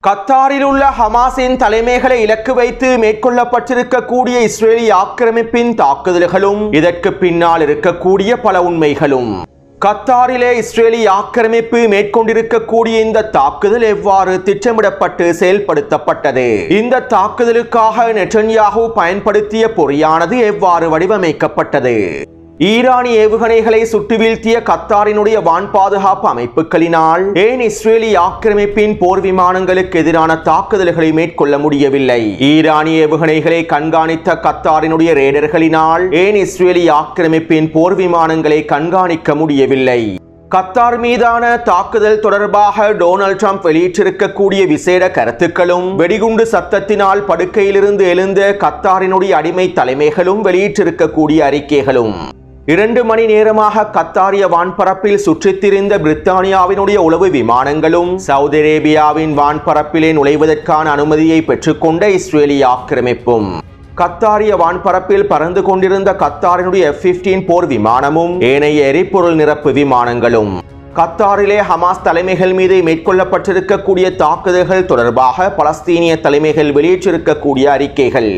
கத்தாரில் உள்ள ஹமாஸின் தலைமைகளை இலக்கு வைத்து மேற்கொள்ளப்பட்டிருக்கக்கூடிய இஸ்ரேலிய ஆக்கிரமிப்பின் தாக்குதல்களும் இதற்கு பின்னால் இருக்கக்கூடிய பல உண்மைகளும். கத்தாரிலே இஸ்ரேலிய ஆக்கிரமிப்பு மேற்கொண்டிருக்கக்கூடிய இந்த தாக்குதல் எவ்வாறு திட்டமிடப்பட்டு செயல்படுத்தப்பட்டது? இந்த தாக்குதலுக்காக நெட்டன்யாஹூ பயன்படுத்திய பொறியானது எவ்வாறு வடிவமைக்கப்பட்டது? ஈரானிய ஏவுகணைகளை சுட்டு வீழ்த்திய கத்தாரினுடைய வான் பாதுகாப்பு அமைப்புகளினால் ஏன் இஸ்ரேலிய ஆக்கிரமிப்பின் போர் விமானங்களுக்கு எதிரான தாக்குதல்களை மேற்கொள்ள முடியவில்லை? ஈரானிய ஏவுகணைகளை கண்காணித்த கத்தாரினுடைய ரேடர்களினால் ஏன் இஸ்ரேலிய ஆக்கிரமிப்பின் போர் விமானங்களை கண்காணிக்க முடியவில்லை? கத்தார் மீதான தாக்குதல் தொடர்பாக டொனால்ட் ட்ரம்ப் வெளியிட்டிருக்கக்கூடிய விசேட கருத்துக்களும் வெடிகுண்டு சத்தத்தினால் படுக்கையிலிருந்து எழுந்த கத்தாரினுடைய அடிமை தலைமைகளும் வெளியிட்டிருக்கக்கூடிய அறிக்கைகளும் 2 மணி நேரமாக கத்தாரிய வான்பரப்பில் சுற்றித் திரிந்த பிரித்தானியாவினுடைய உளவு விமானங்களும் சவுதி அரேபியாவின் வான்பரப்பிலே நுழைவதற்கான அனுமதியை பெற்றுக்கொண்ட இஸ்ரேலிய ஆக்கிரமிப்பும் கத்தாரிய வான்பரப்பில் பறந்து கொண்டிருந்த கத்தாரினுடைய F-15 போர் விமானமும் ஏனைய எரிபொருள் நிரப்பு விமானங்களும் கத்தாரிலே ஹமாஸ் தலைமைகள் மீது மேற்கொள்ளப்பட்டிருக்கக்கூடிய தாக்குதல்கள் தொடர்பாக பலஸ்தீனிய தலைமைகள் வெளியிட்டிருக்கக்கூடிய அறிக்கைகள்.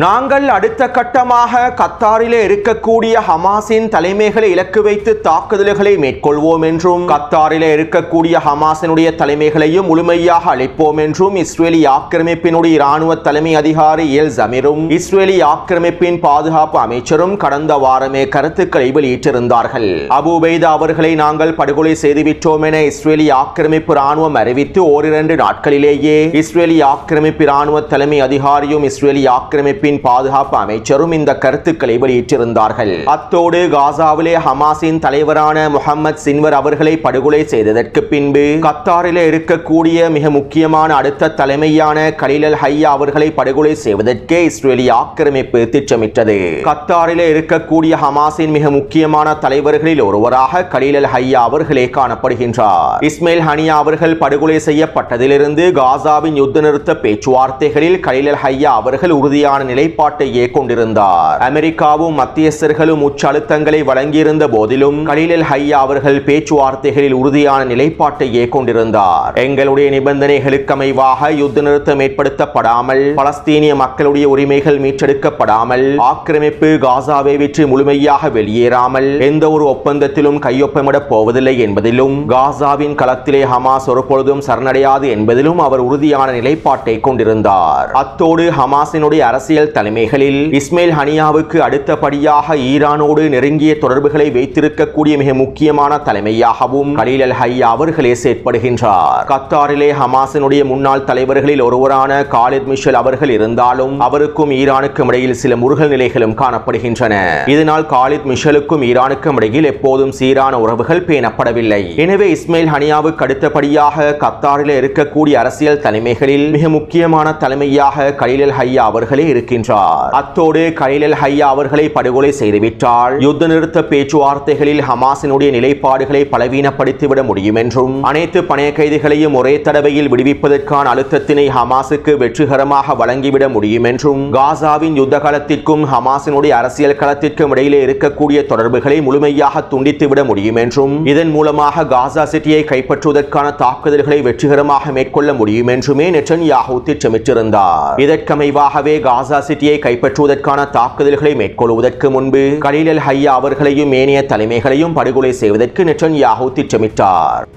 நாங்கள் அடுத்த கட்டமாக கத்தாரிலே இருக்கக்கூடிய ஹமாஸின் தலைமைகளை இலக்கு வைத்து தாக்குதல்களை மேற்கொள்வோம் என்றும் கத்தாரிலே இருக்கக்கூடிய ஹமாஸினுடைய தலைமைகளையும் முழுமையாக அழிப்போம் என்றும் இஸ்ரேலிய ஆக்கிரமிப்பினுடைய இராணுவ தலைமை அதிகாரி எல் ஜமீரும் இஸ்ரேலிய ஆக்கிரமிப்பின் பாதுகாப்பு அமைச்சரும் கடந்த வாரமே கருத்துக்களை வெளியிட்டிருந்தார்கள். அபு உபைதா அவர்களை நாங்கள் படுகொலை செய்துவிட்டோம் என இஸ்ரேலிய ஆக்கிரமிப்பு இராணுவம் அறிவித்து ஓரிரண்டு நாட்களிலேயே இஸ்ரேலிய ஆக்கிரமிப்பு இராணுவ தலைமை அதிகாரியும் இஸ்ரேலிய ஆக்கிரமிப்பு பாதுகாப்பு அமைச்சரும் இந்த கருத்துக்களை வெளியிட்டிருந்தார்கள். அத்தோடு காசாவிலே ஹமாஸின் தலைவரான முஹம்மது சின்வர் அவர்களை படுகொலை செய்ததற்கு பின்பு கத்தாரிலே இருக்கக்கூடிய மிக முக்கியமான அடுத்த தலைமையான கலீல் அல் ஹையா அவர்களை படுகொலை செய்வதற்கே இஸ்ரேலிய ஆக்கிரமிப்பு திட்டமிட்டது. கத்தாரிலே இருக்கக்கூடிய ஹமாஸின் மிக முக்கியமான தலைவர்களில் ஒருவராக கலீல் அல் ஹையா அவர்களே காணப்படுகின்றார். இஸ்மாயில் ஹனியா அவர்கள் படுகொலை செய்யப்பட்டதிலிருந்து காசாவின் யுத்த நிறுத்த பேச்சுவார்த்தைகளில் கலீல் அல் ஹையா அவர்கள் உறுதியான நிலைப்பாட்டையே கொண்டிருந்தார். அமெரிக்காவும் மத்தியஸ்தர்களும் உச்ச அழுத்தங்களை வழங்கியிருந்த போதிலும் கலீல் அல் ஹையா அவர்கள் பேச்சுவார்த்தைகளில் உறுதியான நிலைப்பாட்டையே கொண்டிருந்தார். எங்களுடைய நிபந்தனைகளுக்கு அமைவாக யுத்த நிறுத்தம் ஏற்படுத்தப்படாமல் பலஸ்தீனிய மக்களுடைய உரிமைகள் மீட்டெடுக்கப்படாமல் ஆக்கிரமிப்பு காசாவை விட்டு முழுமையாக வெளியேறாமல் எந்த ஒரு ஒப்பந்தத்திலும் கையொப்பமிடப் போவதில்லை என்பதிலும் காசாவின் களத்திலே ஹமாஸ் ஒருபொழுதும் சரணடையாது என்பதிலும் அவர் உறுதியான நிலைப்பாட்டை கொண்டிருந்தார். அத்தோடு ஹமாஸினுடைய அரசியல் தலைமைகளில் இஸ்மாயில் ஹனியாவுக்கு அடுத்தபடியாக ஈரானோடு நெருங்கிய தொடர்புகளை வைத்திருக்கக்கூடிய மிக முக்கியமான தலைமையாகவும் கலீல் அல் ஹையா அவர்களே செயற்படுகின்றார். கத்தாரிலே ஹமாஸினுடைய முன்னாள் தலைவர்களில் ஒருவரான காலித் மிஷல் அவர்கள் இருந்தாலும் அவருக்கும் ஈரானுக்கும் இடையில் சில முருகல் நிலைகளும் காணப்படுகின்றன. இதனால் காலித் மிஷலுக்கும் ஈரானுக்கும் இடையில் எப்போதும் சீரான உறவுகள் பேணப்படவில்லை. எனவே இஸ்மாயில் ஹனியாவுக்கு அடுத்தபடியாக கத்தாரிலே இருக்கக்கூடிய அரசியல் தலைமைகளில் மிக முக்கியமான தலைமையாக கலீல் அல் ஹையா அவர்களே இருக்கின்றார். அத்தோடு கலீல் அல் ஹையா அவர்களை படுகொலை செய்துவிட்டால் யுத்த நிறுத்த பேச்சுவார்த்தைகளில் ஹமாஸினுடைய நிலைப்பாடுகளை பலவீனப்படுத்திவிட முடியும் என்றும் அனைத்து பணைய கைதிகளையும் ஒரே தடவையில் விடுவிப்பதற்கான அழுத்தத்தினை ஹமாஸுக்கு வெற்றிகரமாக வழங்கிவிட முடியும் என்றும் காசாவின் யுத்த களத்திற்கும் ஹமாஸினுடைய அரசியல் களத்திற்கும் இடையிலே இருக்கக்கூடிய தொடர்புகளை முழுமையாக துண்டித்துவிட முடியும் என்றும் இதன் மூலமாக காசா சிட்டியை கைப்பற்றுவதற்கான தாக்குதல்களை வெற்றிகரமாக மேற்கொள்ள முடியும் என்றுமே நெட்டன்யாஹூ திட்டமிட்டிருந்தார். இதற்கமைவாகவே காசா சிட்டியை கைப்பற்றுவதற்கான தாக்குதல்களை மேற்கொள்வதற்கு முன்பு கலீல் அல் ஹையா அவர்களையும் ஏனைய தலைமைகளையும் படுகொலை செய்வதற்கு நெட்டன்யாஹூ திட்டமிட்டார்.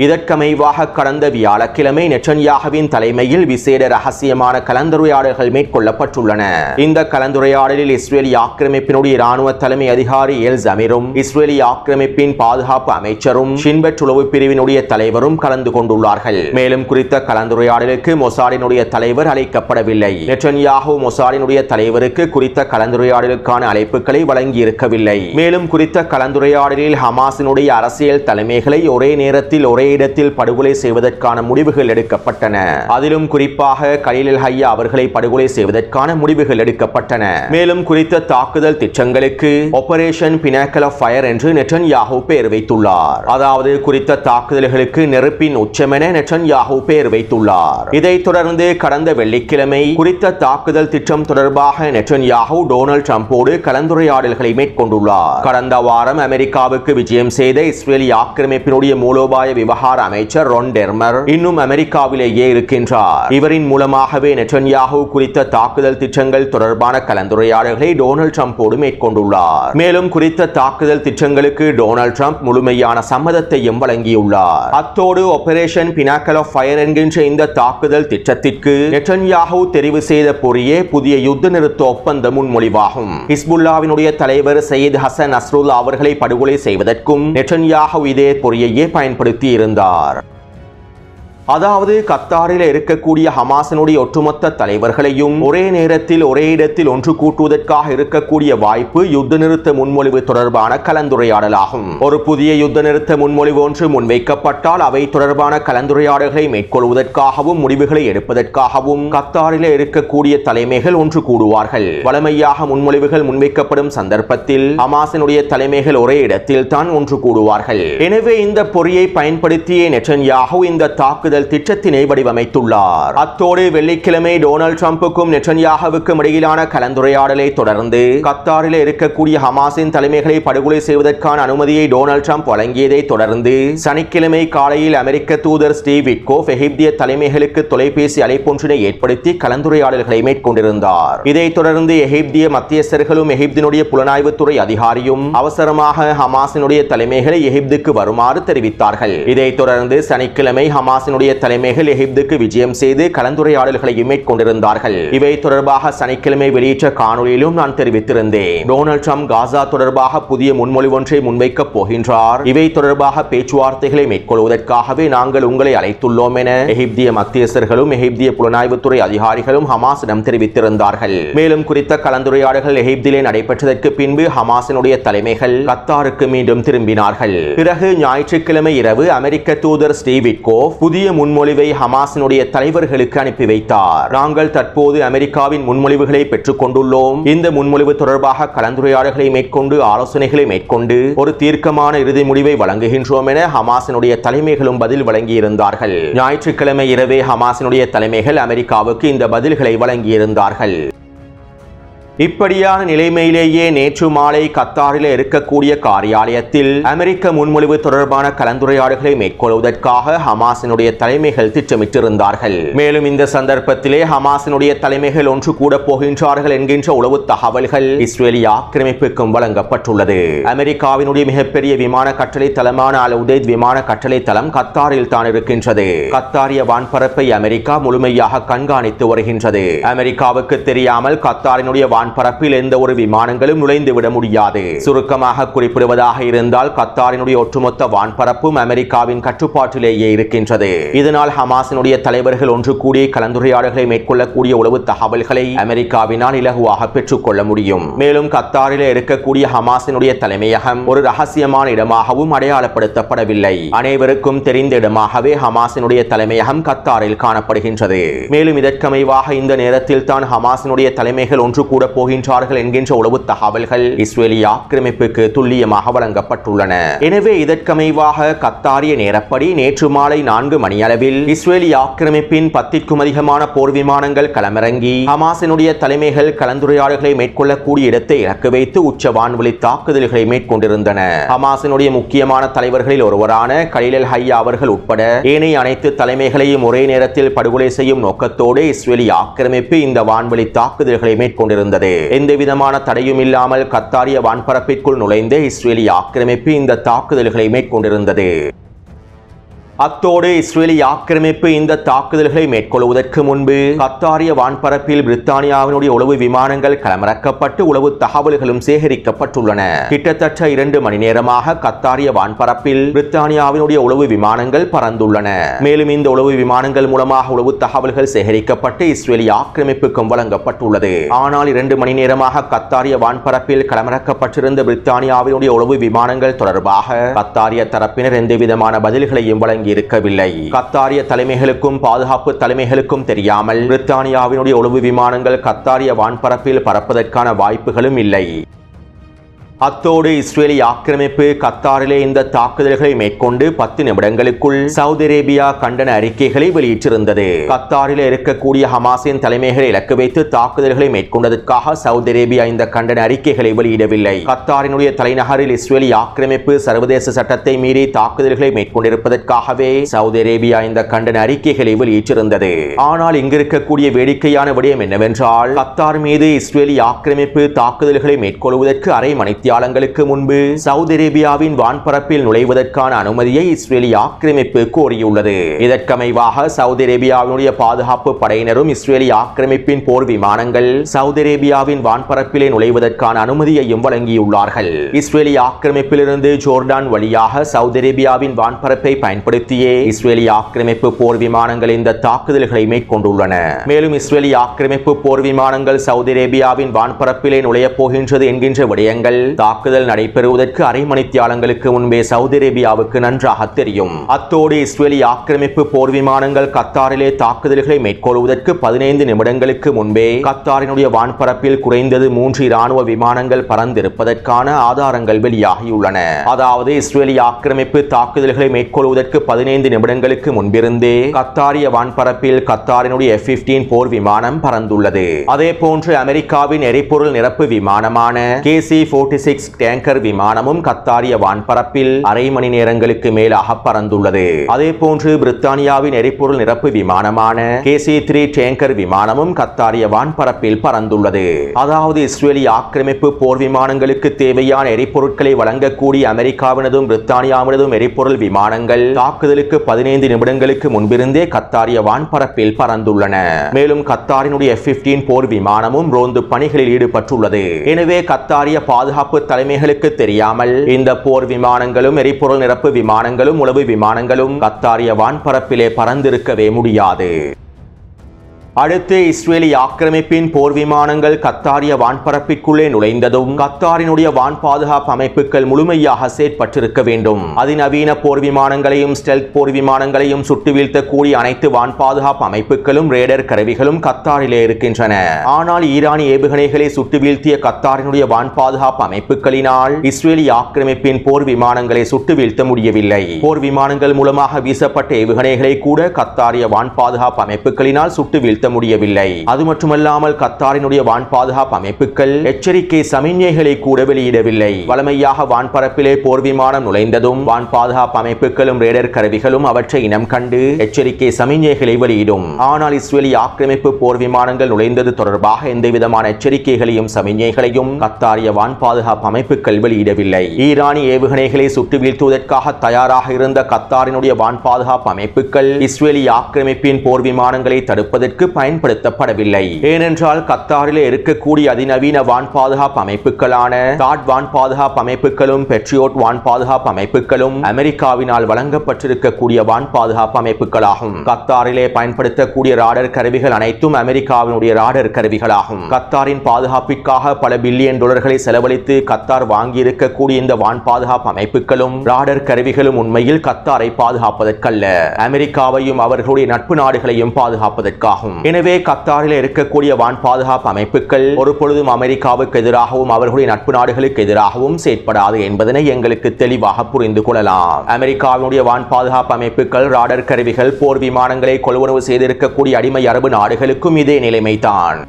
இதற்கமைவாக கடந்த வியாழக்கிழமை நெட்டன்யாஹுவின் தலைமையில் விசேட ரகசியமான கலந்துரையாடல்கள் மேற்கொள்ளப்பட்டுள்ளன. இந்த கலந்துரையாடலில் இஸ்ரேலிய ஆக்கிரமிப்பினுடைய இராணுவ தலைமை அதிகாரி எல் ஜமீரும் இஸ்ரேலிய ஆக்கிரமிப்பின் பாதுகாப்பு அமைச்சரும் ஷின்பெட் உளவு பிரிவினுடைய தலைவரும் கலந்து கொண்டுள்ளார்கள். மேலும் குறித்த கலந்துரையாடலுக்கு மொசாடினுடைய தலைவர் அழைக்கப்படவில்லை. நெட்டன்யாஹூ மொசாடினுடைய தலைவருக்கு குறித்த கலந்துரையாடலுக்கான அழைப்புகளை வழங்கியிருக்கவில்லை. மேலும் குறித்த கலந்துரையாடலில் ஹமாஸினுடைய அரசியல் தலைமைகளை ஒரே நேரத்தில் ஒரே ஒரே இடத்தில் படுகொலை செய்வதற்கான முடிவுகள் எடுக்கப்பட்டன. அதிலும் குறிப்பாக கலீல் அல் ஹய்யா அவர்களை படுகொலை செய்வதற்கான முடிவுகள் எடுக்கப்பட்டன. மேலும் குறித்த தாக்குதல் திட்டங்களுக்கு ஆபரேஷன் பினாக்கல் ஆஃப் ஃபயர் என்று நெட்டன்யாஹூ பெயர் வைத்துள்ளார். அதாவது குறித்த தாக்குதல்களுக்கு நெருப்பின் உச்சமென நெட்டன்யாஹூ பெயர் வைத்துள்ளார். இதைத் தொடர்ந்து கடந்த வெள்ளிக்கிழமை குறித்த தாக்குதல் திட்டம் தொடர்பாக நெட்டன்யாஹூ டொனால்ட் ட்ரம்போடு கலந்துரையாடல்களை மேற்கொண்டுள்ளார். கடந்த வாரம் அமெரிக்காவுக்கு விஜயம் செய்த இஸ்ரேலிய ஆக்கிரமிப்பினுடைய மூலோபாய விவகார அமைச்சர் ரொன் டெர்மர் இன்னும் அமெரிக்காவிலேயே இருக்கின்றார். இவரின் மூலமாகவே நெட்டன்யாஹூ குறித்த தாக்குதல் திட்டங்கள் தொடர்பான கலந்துரையாடல்களை டொனால்ட் ட்ரம்போடு மேற்கொண்டுள்ளார். மேலும் குறித்த தாக்குதல் திட்டங்களுக்கு டொனால்ட் ட்ரம்ப் முழுமையான சம்மதத்தையும் வழங்கியுள்ளார். அத்தோடு ஆபரேஷன் பினாக்கல் ஆஃப் ஃபயர் என்கின்ற இந்த தாக்குதல் திட்டத்திற்கு நெட்டன்யாஹூ தெரிவு செய்த பொறியே புதிய யுத்த நிறுத்த ஒப்பந்த முன்மொழிவாகும். ஹிஸ்புல்லாவினுடைய தலைவர் சையத் ஹசன் நஸ்ருல்லா அவர்களை படுகொலை செய்வதற்கும் நெட்டன்யாஹூ இதே பொறியையே பயன்படுத்தி இருந்தார். அதாவது கத்தாரில் இருக்கக்கூடிய ஹமாஸினுடைய ஒட்டுமொத்த தலைவர்களையும் ஒரே நேரத்தில் ஒரே இடத்தில் ஒன்று கூட்டுவதற்காக இருக்கக்கூடிய வாய்ப்பு யுத்த நிறுத்த முன்மொழிவு தொடர்பான கலந்துரையாடலாகும். ஒரு புதிய யுத்த நிறுத்த முன்மொழிவு ஒன்று முன்வைக்கப்பட்டால் அவை தொடர்பான கலந்துரையாடல்களை மேற்கொள்வதற்காகவும் முடிவுகளை எடுப்பதற்காகவும் கத்தாரில் இருக்கக்கூடிய தலைமைகள் ஒன்று கூடுவார்கள். வழமையாக முன்மொழிவுகள் முன்வைக்கப்படும் சந்தர்ப்பத்தில் ஹமாஸினுடைய தலைமைகள் ஒரே இடத்தில் தான் ஒன்று கூடுவார்கள். எனவே இந்த பொறியை பயன்படுத்திய நெட்டன்யாஹூ இந்த தாக்குதல் திட்டத்தினை வடிவமைத்துள்ளார். அத்தோடு வெள்ளிக்கிழமை டொனால்ட் ட்ரம்புக்கும் நெட்டன்யாஹூவுக்கும் இடையிலான கலந்துரையாடலை தொடர்ந்து கத்தாரில் இருக்கக்கூடிய ஹமாஸின் தலைமைகளை படுகொலை செய்வதற்கான அனுமதியை டொனால்ட் ட்ரம்ப் வழங்கியதை தொடர்ந்து சனிக்கிழமை காலையில் அமெரிக்க தூதர் ஸ்டீவ் விட்கோஃப் எகிப்திய தலைமைகளுக்கு தொலைபேசி அழைப்பொன்றினை ஏற்படுத்தி கலந்துரையாடல்களை மேற்கொண்டிருந்தார். இதைத் தொடர்ந்து எகிப்திய மத்தியஸ்தர்களும் எகிப்தினுடைய புலனாய்வுத்துறை அதிகாரியும் அவசரமாக ஹமாஸினுடைய தலைமைகளை எகிப்துக்கு வருமாறு தெரிவித்தார்கள். இதைத் தொடர்ந்து சனிக்கிழமை ஹமாஸினுடைய தலைமைகள் எகிப்துக்கு விஜயம் செய்து கலந்துரையாடல்களை மேற்கொண்டிருந்தார்கள். இவை தொடர்பாக சனிக்கிழமை வெளியிட்ட காணொலியிலும் நான் தெரிவித்திருந்தேன். டொனால்ட் ட்ரம்ப் காசா தொடர்பாக புதிய முன்மொழிவு ஒன்றை முன்வைக்கப் போகின்றார். இவை தொடர்பாக பேச்சுவார்த்தைகளை மேற்கொள்வதற்காகவே நாங்கள் உங்களை அழைத்துள்ளோம் என எகிப்திய மத்தியஸ்தர்களும் எகிப்திய புலனாய்வுத்துறை அதிகாரிகளும் ஹமாஸிடம் தெரிவித்திருந்தார்கள். மேலும் குறித்த கலந்துரையாடல்கள் எகிப்திலே நடைபெற்றதற்கு பின்பு ஹமாஸினுடைய தலைமைகள் கத்தாருக்கு மீண்டும் திரும்பினார்கள். பிறகு ஞாயிற்றுக்கிழமை இரவு அமெரிக்க தூதர் ஸ்டீவ் விட்கோஃப் புதிய முன்மொழிவை ஹமாஸினுடைய தலைவர்களுக்கு அனுப்பி வைத்தார். நாங்கள் தற்போது அமெரிக்காவின் முன்மொழிவுகளை பெற்றுக் கொண்டுள்ளோம். இந்த முன்மொழிவு தொடர்பாக கலந்துரையாடல்களை மேற்கொண்டு ஆலோசனைகளை மேற்கொண்டு ஒரு தீர்க்கமான இறுதி முடிவை வழங்குகின்றோம் என ஹமாஸினுடைய தலைமைகளும் பதில் வழங்கியிருந்தார்கள். ஞாயிற்றுக்கிழமை இரவே ஹமாஸினுடைய தலைமைகள் அமெரிக்காவுக்கு இந்த பதில்களை வழங்கியிருந்தார்கள். இப்படியான நிலைமையிலேயே நேற்று மாலை கத்தாரில் இருக்கக்கூடிய காரியாலயத்தில் அமெரிக்க முன்மொழிவு தொடர்பான கலந்துரையாடல்களை மேற்கொள்வதற்காக ஹமாஸினுடைய தலைமைகள் திட்டமிட்டிருந்தார்கள். மேலும் இந்த சந்தர்ப்பத்திலே ஹமாஸினுடைய தலைமைகள் ஒன்று கூட போகின்றார்கள் என்கின்ற உளவு தகவல்கள் இஸ்ரேலிய ஆக்கிரமிப்புக்கும் வழங்கப்பட்டுள்ளது. அமெரிக்காவினுடைய மிகப்பெரிய விமான கட்டளை தளமான அல் உதைத் விமான கட்டளை தளம் கத்தாரில் தான் இருக்கின்றது. கத்தாரிய வான்பரப்பை அமெரிக்கா முழுமையாக கண்காணித்து வருகின்றது. அமெரிக்காவுக்கு தெரியாமல் கத்தாரினுடைய பரப்பில் எந்த ஒரு விமானங்களும் நுழைந்து விட முடியாது. சுருக்கமாக குறிப்பிடுவதாக இருந்தால் கத்தாரினுடைய ஒட்டுமொத்த வான்பரப்பும் அமெரிக்காவின் கட்டுப்பாட்டிலேயே இருக்கின்றது. இதனால் ஹமாஸினுடைய தலைவர்கள் ஒன்று கூடிய கலந்துரையாடல்களை மேற்கொள்ளக்கூடிய உளவு தகவல்களை அமெரிக்காவினால் இலகுவாக பெற்றுக்கொள்ள முடியும். மேலும் கத்தாரில் இருக்கக்கூடிய ஹமாஸினுடைய தலைமையகம் ஒரு ரகசியமான இடமாகவும் அடையாளப்படுத்தப்படவில்லை. அனைவருக்கும் தெரிந்த இடமாகவே ஹமாஸினுடைய தலைமையகம் கத்தாரில் காணப்படுகின்றது. மேலும் இதற்கமைவாக இந்த நேரத்தில் தான் ஹமாஸினுடைய தலைமைகள் ஒன்று கூட போகின்றார்கள் என்கின்ற உளவு தகவல்கள் இஸ்ரேலிய ஆக்கிரமிப்புக்கு துல்லியமாக வழங்கப்பட்டுள்ளன. எனவே இதற்கமைவாக கத்தாரிய நேரப்படி நேற்று மாலை 4 மணியளவில் இஸ்ரேலிய ஆக்கிரமிப்பின் 10க்கும் அதிகமான போர் விமானங்கள் களமிறங்கி ஹமாஸினுடைய தலைமைகள் கலந்துரையாடல்களை மேற்கொள்ளக்கூடிய இடத்தை இலக்கு வைத்து உச்ச வான்வழி தாக்குதல்களை மேற்கொண்டிருந்தன. ஹமாஸினுடைய முக்கியமான தலைவர்களில் ஒருவரான கலீல் அல் ஹய்யா அவர்கள் உட்பட ஏனைய அனைத்து தலைமைகளையும் ஒரே நேரத்தில் படுகொலை செய்யும் நோக்கத்தோடு இஸ்ரேலிய ஆக்கிரமிப்பு இந்த வான்வழி தாக்குதல்களை மேற்கொண்டிருந்தது. எந்த விதமான தடையும் இல்லாமல் கத்தாரிய வான்பரப்பிற்குள் நுழைந்த இஸ்ரேலிய ஆக்கிரமிப்பு இந்த தாக்குதல்களை மேற்கொண்டிருந்தது. அத்தோடு இஸ்ரேலிய ஆக்கிரமிப்பு இந்த தாக்குதல்களை மேற்கொள்வதற்கு முன்பு கத்தாரிய வான்பரப்பில் பிரித்தானியாவினுடைய உளவு விமானங்கள் களமிறக்கப்பட்டு உளவு தகவல்களும் சேகரிக்கப்பட்டுள்ளன. கிட்டத்தட்ட 2 மணி நேரமாக கத்தாரிய வான்பரப்பில் பிரித்தானியாவினுடைய உளவு விமானங்கள் பறந்துள்ளன. மேலும் இந்த உளவு விமானங்கள் மூலமாக உளவு தகவல்கள் சேகரிக்கப்பட்டு இஸ்ரேலிய ஆக்கிரமிப்புக்கும் வழங்கப்பட்டுள்ளது. ஆனால் 2 மணி நேரமாக கத்தாரிய வான்பரப்பில் களமிறக்கப்பட்டிருந்த பிரித்தானியாவினுடைய உளவு விமானங்கள் தொடர்பாக கத்தாரிய தரப்பினர் எந்தவிதமான பதில்களையும் வழங்கி வழங்கியிருக்கவில்லை. கத்தாரிய தலைமைகளுக்கும் பாதுகாப்பு தலைமைகளுக்கும் தெரியாமல் பிரித்தானியாவினுடைய உளவு விமானங்கள் கத்தாரிய வான்பரப்பில் பறப்பதற்கான வாய்ப்புகளும் இல்லை. அத்தோடு இஸ்ரேலிய ஆக்கிரமிப்பு கத்தாரிலே இந்த தாக்குதல்களை மேற்கொண்டு 10 நிமிடங்களுக்குள் சவுதி அரேபியா கண்டன அறிக்கைகளை வெளியிட்டிருந்தது. கத்தாரிலே இருக்கக்கூடிய ஹமாஸின் தலைமைகளை இலக்கு வைத்து தாக்குதல்களை மேற்கொண்டதற்காக சவுதி அரேபியா இந்த கண்டன அறிக்கைகளை வெளியிடவில்லை. கத்தாரினுடைய தலைநகரில் இஸ்ரேலிய ஆக்கிரமிப்பு சர்வதேச சட்டத்தை மீறி தாக்குதல்களை மேற்கொண்டிருப்பதற்காகவே சவுதி அரேபியா இந்த கண்டன அறிக்கைகளை வெளியிட்டிருந்தது. ஆனால் இங்கு இருக்கக்கூடிய வேடிக்கையான விடயம் என்னவென்றால், கத்தார் மீது இஸ்ரேலிய ஆக்கிரமிப்பு தாக்குதல்களை மேற்கொள்வதற்கு அரை மணி ங்களுக்கு முன்பு சவுதி அரேபியாவின் வான்பரப்பில் நுழைவதற்கான அனுமதியை இஸ்ரேலிய ஆக்கிரமிப்பு கோரியுள்ளது. இதற்கமைவாக சவுதி அரேபியாவினுடைய பாதுகாப்பு படையினரும் இஸ்ரேலிய ஆக்கிரமிப்பின் போர் விமானங்கள் சவுதி அரேபியாவின் வான்பரப்பிலே நுழைவதற்கான அனுமதியையும் வழங்கியுள்ளார்கள். இஸ்ரேலிய ஆக்கிரமிப்பிலிருந்து ஜோர்டான் வழியாக சவுதி அரேபியாவின் வான்பரப்பை பயன்படுத்தியே இஸ்ரேலிய ஆக்கிரமிப்பு போர் விமானங்கள் இந்த தாக்குதல்களை மேற்கொண்டுள்ளன. மேலும் இஸ்ரேலிய ஆக்கிரமிப்பு போர் விமானங்கள் சவுதி அரேபியாவின் வான்பரப்பிலே நுழையப் போகின்றது என்கின்ற விடயங்கள் தாக்குதல் நடைபெறுவதற்கு அரை மணித்தியாலங்களுக்கு முன்பே சவுதி அரேபியாவுக்கு நன்றாக தெரியும். அத்தோடு இஸ்ரேலிய ஆக்கிரமிப்பு போர் விமானங்கள் கத்தாரிலே தாக்குதல்களை மேற்கொள்வதற்கு 15 நிமிடங்களுக்கு முன்பே கத்தாரினுடைய வான்பரப்பில் குறைந்தது 3 இராணுவ விமானங்கள் பறந்திருப்பதற்கான ஆதாரங்கள் வெளியாகியுள்ளன. அதாவது இஸ்ரேலிய ஆக்கிரமிப்பு தாக்குதல்களை மேற்கொள்வதற்கு 15 நிமிடங்களுக்கு முன்பிருந்தே கத்தாரிய வான்பரப்பில் கத்தாரினுடைய F-15 போர் விமானம் பறந்துள்ளது. அதே போன்று அமெரிக்காவின் எரிபொருள் நிரப்பு விமானமான KC-46 டேங்கர் விமானமும் கத்தாரிய வான்பரப்பில் அரை மணி நேரங்களுக்கு மேலாக பறந்துள்ளது. அதே போன்று பிரித்தானியாவின் எரிபொருள் நிரப்பு விமானமான KC-3 டேங்கர் விமானமும் கத்தாரிய வான்பரப்பில் பறந்துள்ளது. அதாவது இஸ்ரேலிய ஆக்கிரமிப்பு போர் விமானங்களுக்கு தேவையான எரிபொருட்களை வழங்கக்கூடிய அமெரிக்காவினதும் பிரித்தானியாவினதும் எரிபொருள் விமானங்கள் தாக்குதலுக்கு 15 நிமிடங்களுக்கு முன்பிருந்தே கத்தாரிய வான்பரப்பில் பறந்துள்ளன. மேலும் கத்தாரினுடைய F-15 போர் விமானமும் ரோந்து பணிகளில் ஈடுபட்டுள்ளது. எனவே கத்தாரிய பாதுகாப்பு தலைமைகளுக்கு தெரியாமல் இந்த போர் விமானங்களும் எரிபொருள் நிரப்பு விமானங்களும் உளவு விமானங்களும் கத்தாரிய வான்பரப்பிலே பறந்திருக்கவே முடியாது. அடுத்து இஸ்ரேலிய ஆக்கிரமிப்பின் போர் விமானங்கள் கத்தாரிய வான்பரப்பிற்குள்ளே நுழைந்ததும் கத்தாரினுடைய வான் பாதுகாப்பு அமைப்புகள் முழுமையாக செயற்பட்டிருக்க வேண்டும். அதிநவீன போர் விமானங்களையும் ஸ்டெல்த் போர் விமானங்களையும் சுட்டு வீழ்த்தக்கூடிய அனைத்து வான் பாதுகாப்பு அமைப்புகளும் ரேடர் கருவிகளும் கத்தாரிலே இருக்கின்றன. ஆனால் ஈரானிய ஏவுகணைகளை சுட்டு வீழ்த்திய கத்தாரினுடைய வான் பாதுகாப்பு அமைப்புகளினால் இஸ்ரேலிய ஆக்கிரமிப்பின் போர் விமானங்களை சுட்டு வீழ்த்த முடியவில்லை. போர் விமானங்கள் மூலமாக வீசப்பட்ட ஏவுகணைகளை கூட கத்தாரிய வான் பாதுகாப்பு அமைப்புகளினால் சுட்டு வீழ்த்த முடியவில்லை. அது மட்டுமல்லாமல் கத்தாரினுடைய வான் பாதுகாப்பு அமைப்புகள் எச்சரிக்கை சமிஞ்ஞைகளை கூட வெளியிடவில்லை. வளமையாக வான்பரப்பிலே போர் விமானம் நுழைந்ததும் வான் பாதுகாப்பு அமைப்புகளும் ரேடர் கருவிகளும் அவற்றை இனம் கண்டு எச்சரிக்கை சமிஞ்ஞைகளை வெளியிடும். ஆனால் இஸ்ரேலிய ஆக்கிரமிப்பு போர் விமானங்கள் நுழைந்தது தொடர்பாக எந்தவிதமான எச்சரிக்கைகளையும் சமிஞ்ஞைகளையும் கத்தாரிய வான் பாதுகாப்பு அமைப்புகள் வெளியிடவில்லை. ஈரானிய ஏவுகணைகளை சுட்டு வீழ்த்துவதற்காக தயாராக இருந்த கத்தாரினுடைய வான் பாதுகாப்பு அமைப்புகள் இஸ்ரேலிய ஆக்கிரமிப்பின் போர் விமானங்களை தடுப்பதற்கு பயன்படுத்தப்படவில்லை. ஏனென்றால் கத்தாரிலே இருக்கக்கூடிய அதிநவீன வான் பாதுகாப்பு அமைப்புகளான தாட் வான் பாதுகாப்பு அமைப்புகளும் பெட்ரியோட் வான் பாதுகாப்பு அமைப்புகளும் அமெரிக்காவினால் வழங்கப்பட்டிருக்கக்கூடிய வான் பாதுகாப்பு அமைப்புகளாகும். கத்தாரிலே பயன்படுத்தக்கூடிய ராடர் கருவிகள் அனைத்தும் அமெரிக்காவினுடைய ராடர் கருவிகளாகும். கத்தாரின் பாதுகாப்பிற்காக பல பில்லியன் டாலர்களை செலவழித்து கத்தார் வாங்கி இருக்கக்கூடிய இந்த வான் பாதுகாப்பு அமைப்புகளும் ராடர் கருவிகளும் உண்மையில் கத்தாரை பாதுகாப்பதற்கல்ல, அமெரிக்காவையும் அவர்களுடைய நட்பு நாடுகளையும் பாதுகாப்பதற்காகும். எனவே கத்தாரில் இருக்கக்கூடிய வான் பாதுகாப்பு அமைப்புகள் ஒரு பொழுதும் அமெரிக்காவுக்கு எதிராகவும் அவர்களுடைய நட்பு நாடுகளுக்கு எதிராகவும் செயற்படாது என்பதனை எங்களுக்கு தெளிவாக புரிந்து கொள்ளலாம். அமெரிக்காவினுடைய வான் பாதுகாப்பு அமைப்புகள் ராடர் கருவிகள் போர் விமானங்களை கொள்வனவு செய்திருக்கக்கூடிய அடிமை அரபு நாடுகளுக்கும் இதே நிலைமைதான்.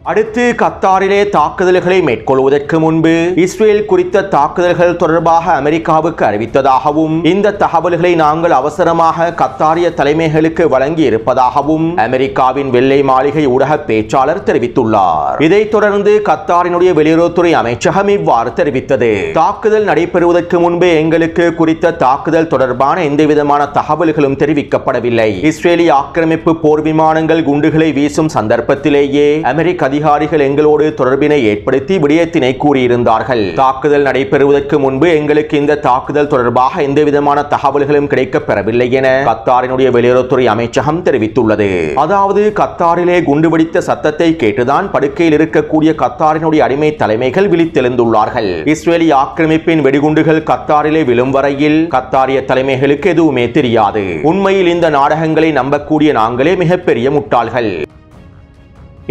அடுத்து கத்தாரிலே தாக்குதல்களை மேற்கொள்வதற்கு முன்பு இஸ்ரேல் குறித்த தாக்குதல்கள் தொடர்பாக அமெரிக்காவுக்கு அறிவித்ததாகவும் இந்த தகவல்களை நாங்கள் அவசரமாக கத்தாரிய தலைமைகளுக்கு வழங்கி இருப்பதாகவும் அமெரிக்காவின் வெள்ளை மாளிகை ஊடக பேச்சாளர் தெரிவித்துள்ளார். இதைத் தொடர்ந்து கத்தாரினுடைய வெளியுறவுத்துறை அமைச்சகம் இவ்வாறு தெரிவித்தது. தாக்குதல் நடைபெறுவதற்கு முன்பே எங்களுக்கு குறித்த தாக்குதல் தொடர்பான எந்தவிதமான தகவல்களும் தெரிவிக்கப்படவில்லை. இஸ்ரேலிய ஆக்கிரமிப்பு போர் விமானங்கள் குண்டுகளை வீசும் சந்தர்ப்பத்திலேயே அமெரிக்க அதிகாரிகள் எங்களோடு தொடர்பினை ஏற்படுத்தி விடயத்தினை கூறியிருந்தார்கள். தாக்குதல் நடைபெறுவதற்கு முன்பு எங்களுக்கு இந்த தாக்குதல் தொடர்பாக எந்தவிதமான தகவல்களும் கிடைக்கப் பெறவில்லை என கத்தாரினுடைய வெளியுறவுத்துறை அமைச்சகம் தெரிவித்துள்ளது. அதாவது கத்தாரிலே குண்டுவெடித்த சத்தத்தை கேட்டுதான் படுக்கையில் இருக்கக்கூடிய கத்தாரினுடைய அடிமை தலைமைகள் விழித்தெழுந்துள்ளார்கள். இஸ்ரேலி ஆக்கிரமிப்பின் வெடிகுண்டுகள் கத்தாரிலே விழும் வரையில் கத்தாரிய தலைமைகளுக்கு எதுவுமே தெரியாது. உண்மையில் இந்த நாடகங்களை நம்பக்கூடிய நாங்களே மிகப்பெரிய முட்டாள்கள்.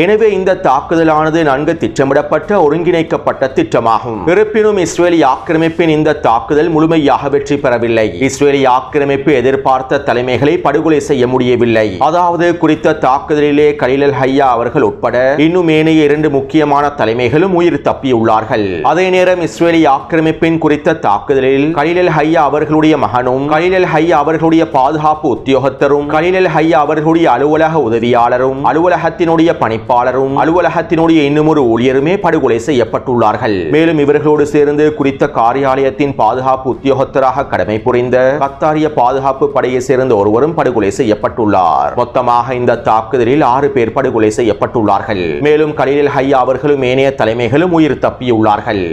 எனவே இந்த தாக்குதலானது நன்கு திட்டமிடப்பட்ட ஒருங்கிணைக்கப்பட்ட திட்டமாகும். இருப்பினும் இஸ்ரேலி ஆக்கிரமிப்பின் இந்த தாக்குதல் முழுமையாக வெற்றி பெறவில்லை. இஸ்ரேலி ஆக்கிரமிப்பு எதிர்பார்த்த தலைமைகளை படுகொலை செய்ய முடியவில்லை. அதாவது குறித்த தாக்குதலிலே கலீல் அல் ஹையா அவர்கள் உட்பட இன்னும் ஏனைய 2 முக்கியமான தலைமைகளும் உயிர் தப்பியுள்ளார்கள். அதே நேரம் இஸ்ரேலி ஆக்கிரமிப்பின் குறித்த தாக்குதலில் கலீல் அல் ஹையா அவர்களுடைய மகனும் கலீல் அல் ஹையா அவர்களுடைய பாதுகாப்பு உத்தியோகத்தரும் கலீல் அல் ஹையா அவர்களுடைய அலுவலக உதவியாளரும் அலுவலகத்தினுடைய பணி அலுவலகத்தினுடைய இன்னும் ஒரு ஊழியருமே படுகொலை செய்யப்பட்டுள்ளார்கள். மேலும் இவர்களோடு சேர்ந்து குறித்த காரியாலயத்தின் பாதுகாப்பு உத்தியோகத்தராக கடமை புரிந்த கத்தாரிய பாதுகாப்பு படையை சேர்ந்த ஒருவரும் படுகொலை செய்யப்பட்டுள்ளார். மொத்தமாக இந்த தாக்குதலில் 6 பேர் படுகொலை செய்யப்பட்டுள்ளார்கள். மேலும் கலீல் அல் ஹையா அவர்களும் ஏனைய தலைமைகளும் உயிர் தப்பியுள்ளார்கள்.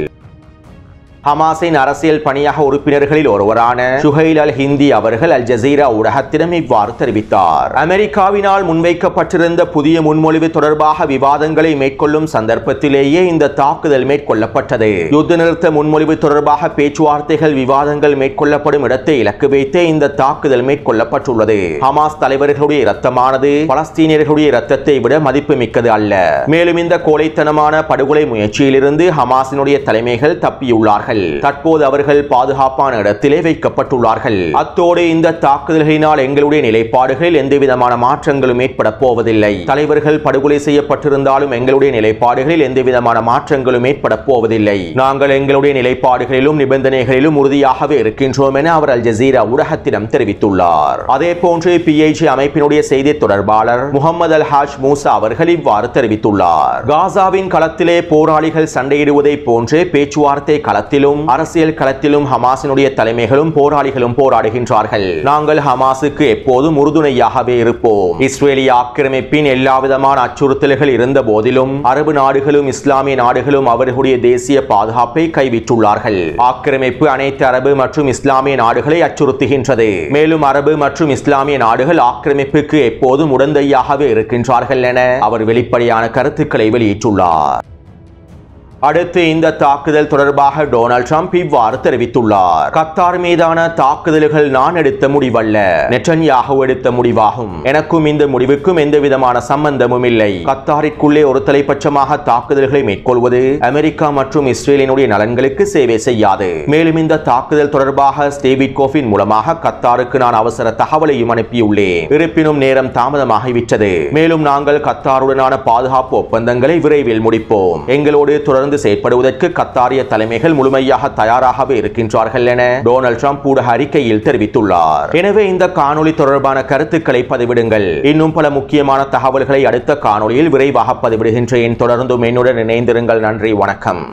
ஹமாஸின் அரசியல் பணியாக உறுப்பினர்களில் ஒருவரான சுஹைல் அல் ஹிந்தி அவர்கள் அல் ஜசீரா ஊடகத்திடம் இவ்வாறு தெரிவித்தார். அமெரிக்காவினால் முன்வைக்கப்பட்டிருந்த புதிய முன்மொழிவு தொடர்பாக விவாதங்களை மேற்கொள்ளும் சந்தர்ப்பத்திலேயே இந்த தாக்குதல் மேற்கொள்ளப்பட்டது. யுத்த நிறுத்த முன்மொழிவு தொடர்பாக பேச்சுவார்த்தைகள் விவாதங்கள் மேற்கொள்ளப்படும் இடத்தை இலக்கு வைத்தே இந்த தாக்குதல் மேற்கொள்ளப்பட்டுள்ளது. ஹமாஸ் தலைவர்களுடைய இரத்தமானது பலஸ்தீனியர்களுடைய இரத்தத்தை விட மதிப்பு மிக்கது அல்ல. மேலும் இந்த கோழைத்தனமான படுகொலை முயற்சியிலிருந்து ஹமாஸினுடைய தலைமைகள் தப்பியுள்ளார்கள். தற்போது அவர்கள் பாதுகாப்பான இடத்திலே வைக்கப்பட்டுள்ளார்கள். அத்தோடு இந்த தாக்குதல்களினால் எங்களுடைய நிலைப்பாடுகளில் எந்தவிதமான மாற்றங்களும் ஏற்பட போவதில்லை. தலைவர்கள் படுகொலை செய்யப்பட்டிருந்தாலும் எங்களுடைய நிலைப்பாடுகளில் எந்தவிதமான மாற்றங்களும் ஏற்பட போவதில்லை. நாங்கள் எங்களுடைய நிலைப்பாடுகளிலும் நிபந்தனைகளிலும் உறுதியாகவே இருக்கின்றோம் என அவர் அல் ஜசீரா ஊடகத்திடம் தெரிவித்துள்ளார். அதே போன்று PIG அமைப்பினுடைய செய்தி தொடர்பாளர் முகமது அல் ஹாஜ் மூசா அவர்கள் இவ்வாறு தெரிவித்துள்ளார். காசாவின் களத்திலே போராளிகள் சண்டையிடுவதை போன்றே பேச்சுவார்த்தை களத்தில் அரசியல் களத்திலும் ஹமாஸினுடைய தலைமைகளும் போராளிகளும் போராடுகின்றார்கள். நாங்கள் ஹமாஸுக்கு எப்போதும் உறுதுணையாகவே இருப்போம். இஸ்ரேலிய ஆக்கிரமிப்பின் எல்லாவிதமான அச்சுறுத்தல்கள் இருந்த போதிலும் அரபு நாடுகளும் இஸ்லாமிய நாடுகளும் அவர்களுடைய தேசிய பாதுகாப்பை கைவிட்டுள்ளார்கள். ஆக்கிரமிப்பு அனைத்து அரபு மற்றும் இஸ்லாமிய நாடுகளை அச்சுறுத்துகின்றது. மேலும் அரபு மற்றும் இஸ்லாமிய நாடுகள் ஆக்கிரமிப்புக்கு எப்போதும் உடந்தையாகவே இருக்கின்றார்கள் என அவர் வெளிப்படையான கருத்துக்களை வெளியிட்டுள்ளார். அடுத்து இந்த தாக்குதல் தொடர்பாக டொனால்ட் ட்ரம்ப் இவ்வாறு தெரிவித்துள்ளார். கத்தார் மீதான தாக்குதல்கள் நான் எடுத்த முடிவல்ல, நெட்டன்யாஹூ எடுத்த முடிவாகும். எனக்கும் இந்த முடிவுக்கும் எந்தவிதமான சம்பந்தமும் இல்லை. கத்தாரிற்குள்ளே ஒரு தலைப்பட்சமாக தாக்குதல்களை மேற்கொள்வது அமெரிக்கா மற்றும் இஸ்ரேலினுடைய நலன்களுக்கு சேவை செய்யாது. மேலும் இந்த தாக்குதல் தொடர்பாக ஸ்டீவ் விட்கோஃபின் மூலமாக கத்தாருக்கு நான் அவசர தகவலையும் அனுப்பியுள்ளேன். இருப்பினும் நேரம் தாமதமாகிவிட்டது. மேலும் நாங்கள் கத்தாருடனான பாதுகாப்பு ஒப்பந்தங்களை விரைவில் முடிப்போம். எங்களோடு தொடர்ந்து செயற்படுவதற்கு கத்தாரிய தலைமைகள் முழுமையாக தயாராகவே இருக்கின்றார்கள் என டொனால்ட் ட்ரம்ப் ஊடக அறிக்கையில் தெரிவித்துள்ளார். எனவே இந்த காணொளி தொடர்பான கருத்துக்களை பதிவிடுங்கள். இன்னும் பல முக்கியமான தகவல்களை அடுத்த காணொளியில் விரைவாக பதிவிடுகின்றேன். தொடர்ந்தும் என்னுடன் இணைந்திருங்கள். நன்றி, வணக்கம்.